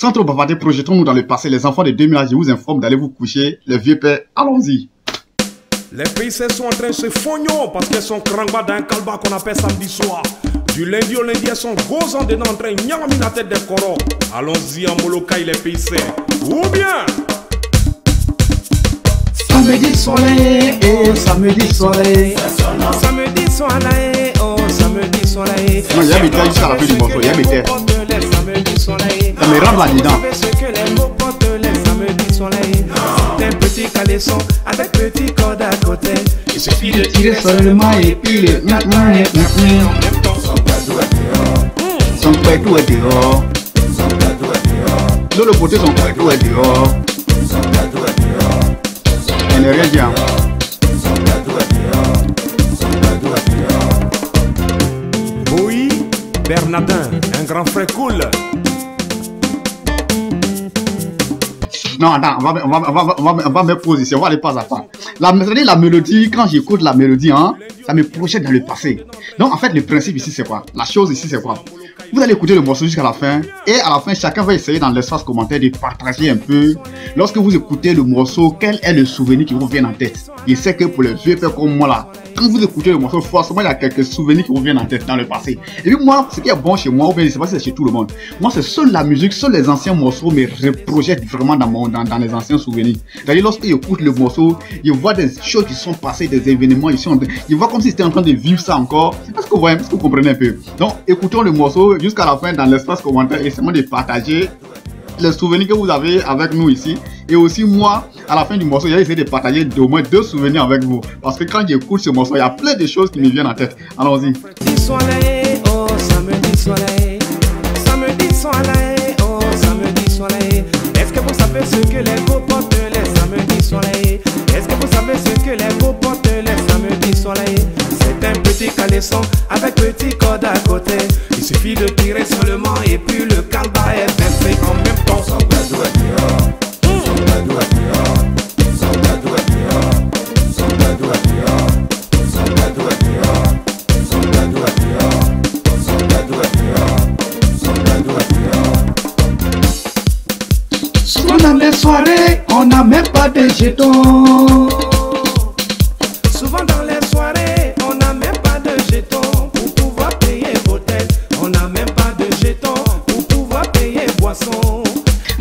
Sans trop bavarder, projetons-nous dans le passé. Les enfants de 2000 ans, je vous informe d'aller vous coucher. Les vieux pères, allons-y. Les PIC sont en train de se fognon parce qu'elles sont crangba dans un calba qu'on appelle samedi soir. Du lundi au lundi, elles sont gosant dedans en train de nyangami la tête des corons. Allons-y en Molokai les PIC. Ou bien samedi soleil, oh samedi soleil. Samedi soleil, oh samedi soleil. Non, il y a mes terres jusqu'à la fin du morceau, il y a mes terres. Ça me rentre là-dedans. C'est un petit caleçon avec petit corde à côté. Il suffit de tirer seulement et puis le son pétou est dehors. De l'autre côté, son pétou est dehors. Il n'est rien bien. oui, Bernardin, un grand frère cool. Non, attends, on va me position, on va aller pas à pas. La mélodie, quand j'écoute la mélodie, hein, ça me projette dans le passé. Donc, en fait, le principe ici, c'est quoi? La chose ici, c'est quoi? Vous allez écouter le morceau jusqu'à la fin. Et à la fin, chacun va essayer dans l'espace commentaire de partager un peu. Lorsque vous écoutez le morceau, quel est le souvenir qui vous vient en tête? Je sais que pour les vieux pères comme moi là, quand vous écoutez le morceau, forcément, il y a quelques souvenirs qui vous viennent en tête dans le passé. Et puis moi, ce qui est bon chez moi, ou bien je ne sais pas si c'est chez tout le monde, moi, c'est seule la musique, seuls les anciens morceaux me reprojettent vraiment dans les anciens souvenirs. C'est-à-dire, lorsque j'écoute le morceau, je vois des choses qui sont passées, des événements, je vois comme si j'étais en train de vivre ça encore. Est-ce que vous comprenez un peu? Donc, écoutons le morceau jusqu'à la fin dans l'espace commentaire, essayons de partager les souvenirs que vous avez avec nous ici. Et aussi moi, à la fin du morceau, j'ai essayé de partager au moins 2 souvenirs avec vous. Parce que quand j'écoute ce morceau, il y a plein de choses qui me viennent en tête. Allons-y. Samedi soleil, oh samedi soleil. Samedi soleil, oh samedi soleil. Est-ce que vous savez ce que les go portent les samedis soleil? Est-ce que vous savez ce que les go portent les samedis soleil? C'est un petit caleçon avec petit corde à côté. Il suffit de tirer seulement et puis le calba est fait en même temps. Souvent dans les soirées, on n'a même pas de jetons. Souvent dans les soirées, on n'a même pas de jetons pour pouvoir payer hôtel. On n'a même pas de jetons pour pouvoir payer boisson.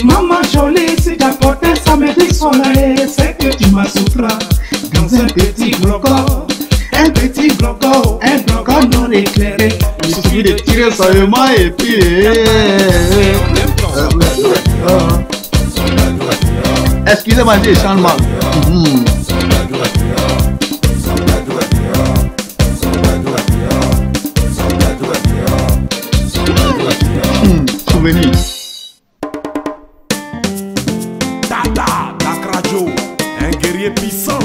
Maman jolie, si t'apportes un samedi soleil, c'est que tu m'as souffert dans un petit bloc-corps. Un petit bloc-corps, un bloc-corps non éclairé. Il suffit de tirer seulement et puis... Excusez-moi, j'ai changé mal. Souvenir. Tata, Dakrajo, un guerrier puissant.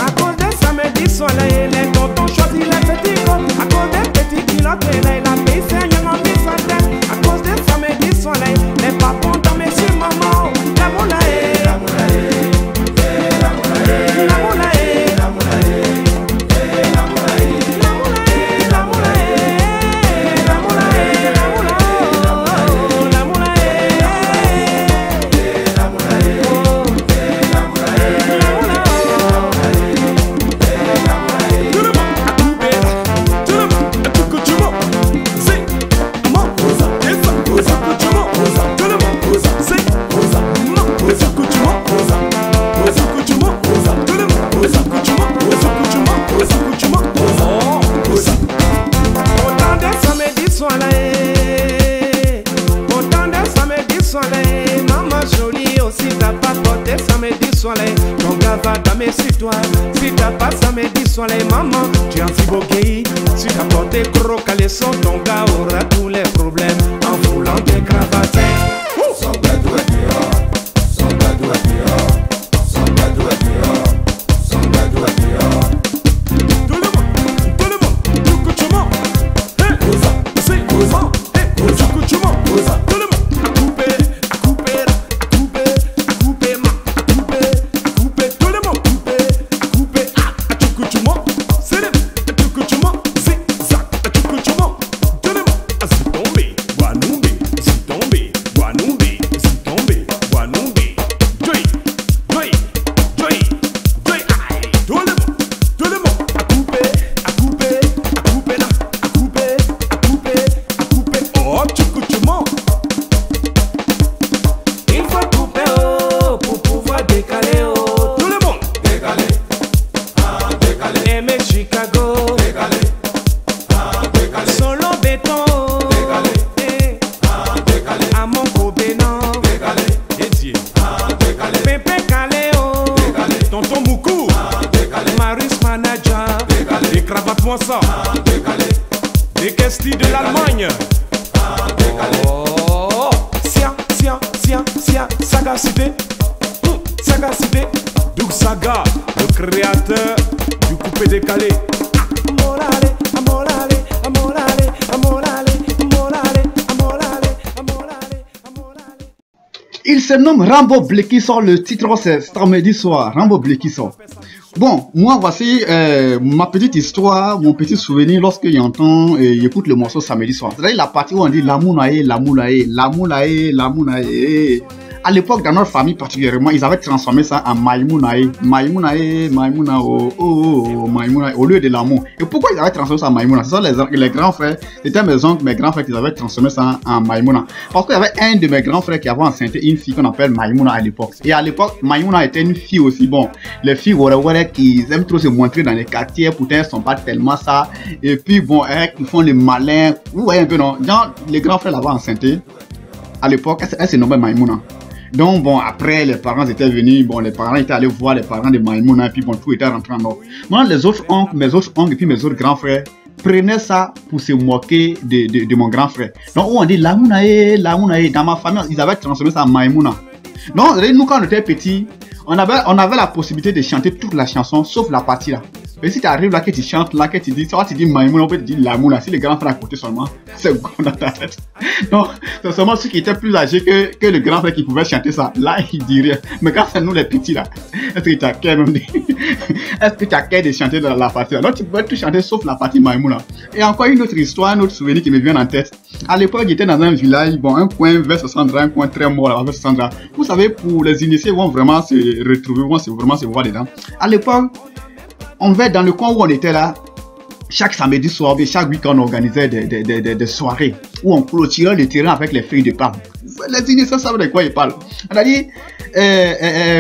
À cause de samedi soleil, les tontons choisissent les petits gros. À cause des petits kilotes, la paix saigne en mis sa tête. À cause de samedi soleil, les papons dans mes yeux, maman. La moulae, la moulae, la moulae, la moulae, la moulae, la moulae, la moulae, la moulae, la moulae, la moulae. Ton gars va damer sur toi. Si t'as pas samedi soleil, maman, tu en cibogueille. Si t'as porté gros caleçon, ton gars aura tous les problèmes en voulant des cravates. Zigzag, Maman Kobénan, Dédié, Pépé Caléo, Tonton Moukou, Maris Manager, des cravates moi ça, des Kesti de l'Allemagne. Oh, sagacité, sagacité. Doug Saga, le créateur du coupé décalé. Amorale, amorale, amorale, amorale, amorale, amorale, amorale, amorale. Il se nomme Rambo Blekiso, le titre c'est samedi soir, Rambo Blekiso. Bon, moi voici ma petite histoire, mon petit souvenir lorsque j'entends et j'écoute le morceau samedi soir. C'est-à-dire la partie où on dit l'amoulaye, l'amoulaye, l'amoulaye, l'amoulaye. À l'époque, dans notre famille particulièrement, ils avaient transformé ça en Maïmounaï. Maïmounaï, Maïmouna, Maïmouna, au lieu de l'amour. Et pourquoi ils avaient transformé ça en Maïmouna? Ce sont les grands frères, c'était mes oncles, mes grands frères qui avaient transformé ça en Maïmouna. Parce qu'il y avait un de mes grands frères qui avait enceinté une fille qu'on appelle Maïmouna à l'époque. Et à l'époque, Maïmouna était une fille aussi. Bon, les filles qui aiment trop se montrer dans les quartiers, pourtant elles sont pas tellement ça. Et puis bon, ils font les malins. Vous voyez un peu, non? Genre, les grands frères l'avaient enceinté. À l'époque, elle se nommait Maïmouna. Donc bon, après les parents étaient venus, bon les parents étaient allés voir les parents de Maïmouna, et puis bon tout était rentré en ordre. Maintenant les autres oncles, mes autres oncles et puis mes autres grands frères prenaient ça pour se moquer de mon grand frère. Donc on dit Lamounae, Lamounae, dans ma famille ils avaient transformé ça en Maïmouna. Donc nous quand on était petits, on avait la possibilité de chanter toute la chanson sauf la partie là. Mais si tu arrives là que tu chantes, là que tu dis, soit tu dis Maïmouna, on peut te dire Lamouna, si les grands frères à côté seulement, c'est bon dans ta tête. Donc, c'est seulement ceux qui étaient plus âgés que le grand frère qui pouvait chanter ça. Là, il dit rien. Mais quand c'est nous les petits là, est-ce que tu as qu'à même est-ce que tu as qu'à de chanter dans la partie là? Donc, tu peux tout chanter sauf la partie Maïmouna. Et encore une autre histoire, un autre souvenir qui me vient en tête. À l'époque, j'étais dans un village, bon, un coin vers Sandra, un coin très mort là, vers Sandra. Vous savez, pour les initiés, vont vraiment se retrouver, vont vraiment se voir dedans. À l'époque, on va dans le coin où on était là, chaque samedi soir, chaque week-end, on organisait des soirées où on clôturait le terrain avec les feuilles de palme. Les initiés savent de quoi ils parlent. C'est-à-dire,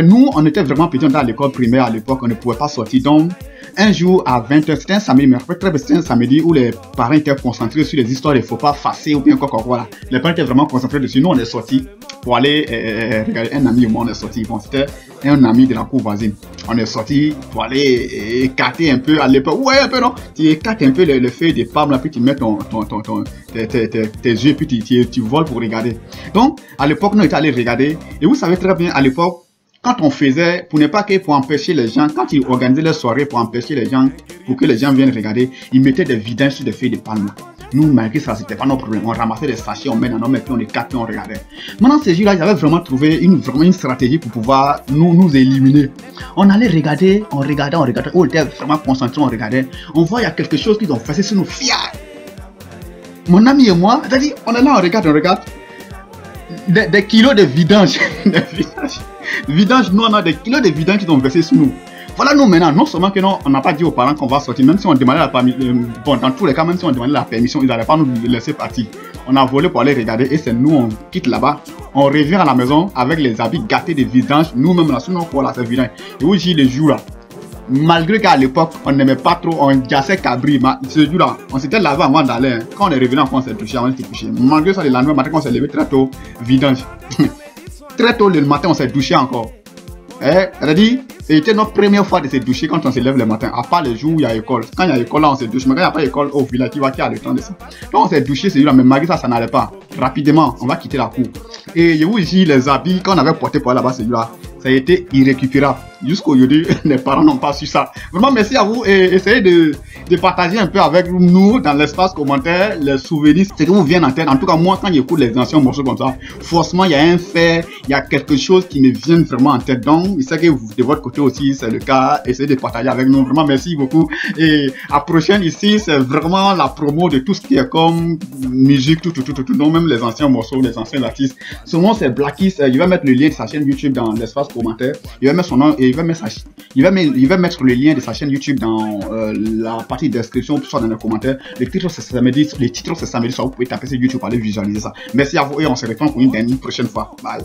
nous, on était vraiment petits dans l'école primaire à l'époque, on ne pouvait pas sortir. Donc, un jour à 20h, c'était un samedi, mais après, c'était un samedi où les parents étaient concentrés sur les histoires des faux pas facés ou bien quoi, voilà. Les parents étaient vraiment concentrés dessus. Nous, on est sortis pour aller regarder un ami, moi, on est sorti. Bon, c'était un ami de la cour voisine. On est sorti pour aller écarter un peu à l'époque. Ouais, un peu, non? Tu écartes un peu les feuilles de palme, là, puis tu mets tes yeux, puis tu voles pour regarder. Donc, à l'époque, nous étions allés regarder. Et vous savez très bien, à l'époque, quand on faisait, pour ne pas que pour empêcher les gens, quand ils organisaient les soirées pour empêcher les gens, pour que les gens viennent regarder, ils mettaient des vidanges sur des feuilles de palme. Nous, malgré ça, c'était pas notre problème. On ramassait des sachets, on met dans nos mains, puis on écarte, puis on regardait. Maintenant, ces jours-là, ils avaient vraiment trouvé une stratégie pour pouvoir nous éliminer. On allait regarder, on regardait. On était vraiment concentrés, on regardait. On voit, il y a quelque chose qu'ils ont fait sur nous, fiers. Mon ami et moi, c'est-à-dire, on est là, on regarde. Des kilos de vidange. Vidange, nous on a des kilos de vidange qui sont versés sur nous. Voilà nous maintenant, non seulement que non, on n'a pas dit aux parents qu'on va sortir, même si on demandait la permission, bon dans tous les cas, même si on demandait la permission, ils n'allaient pas nous laisser partir. On a volé pour aller regarder et c'est nous, on quitte là-bas, on revient à la maison avec les habits gâtés de vidange, nous-mêmes là, sinon quoi là, c'est vidange. Et où j'ai les jours là, malgré qu'à l'époque, on n'aimait pas trop, on jassait cabri, mais ce jour-là, on s'était lavé avant d'aller. Hein. Quand on est revenu, on s'est touché, on s'est couché. Malgré ça, le lendemain matin, on s'est levé très tôt, vidange. Très tôt le matin, on s'est douché encore. C'est-à-dire, c'était notre première fois de se doucher quand on se lève le matin, à part les jours où il y a école. Quand il y a école, là, on se douche. Mais quand il n'y a pas école au village, qui a le temps de ça. Donc, on s'est douché ce jour-là, mais malgré ça, ça n'allait pas. Rapidement, on va quitter la cour. Et je vous dis, les habits qu'on avait portés pour aller là-bas ce jour-là, ça a été irrécupérable. Jusqu'aujourd'hui, les parents n'ont pas su ça. Vraiment, merci à vous et essayez de partager un peu avec nous dans l'espace commentaire les souvenirs, ce qui vous vient en tête. En tout cas, moi, quand j'écoute les anciens morceaux comme ça, forcément, il y a un fait, il y a quelque chose qui me vient vraiment en tête. Donc, je sais que vous, de votre côté aussi, c'est le cas. Essayez de partager avec nous. Vraiment, merci beaucoup. Et à prochaine ici, c'est vraiment la promo de tout ce qui est comme musique, tout. Donc, même les anciens morceaux, les anciens artistes. Son nom, c'est Blackis. Il va mettre le lien de sa chaîne YouTube dans l'espace commentaire. Il va mettre son nom et il va mettre le lien de sa chaîne YouTube dans la partie description, soit dans les commentaires. Les titres c'est samedi, soit vous pouvez taper sur YouTube pour aller visualiser ça. Merci à vous et on se retrouve pour une prochaine fois. Bye.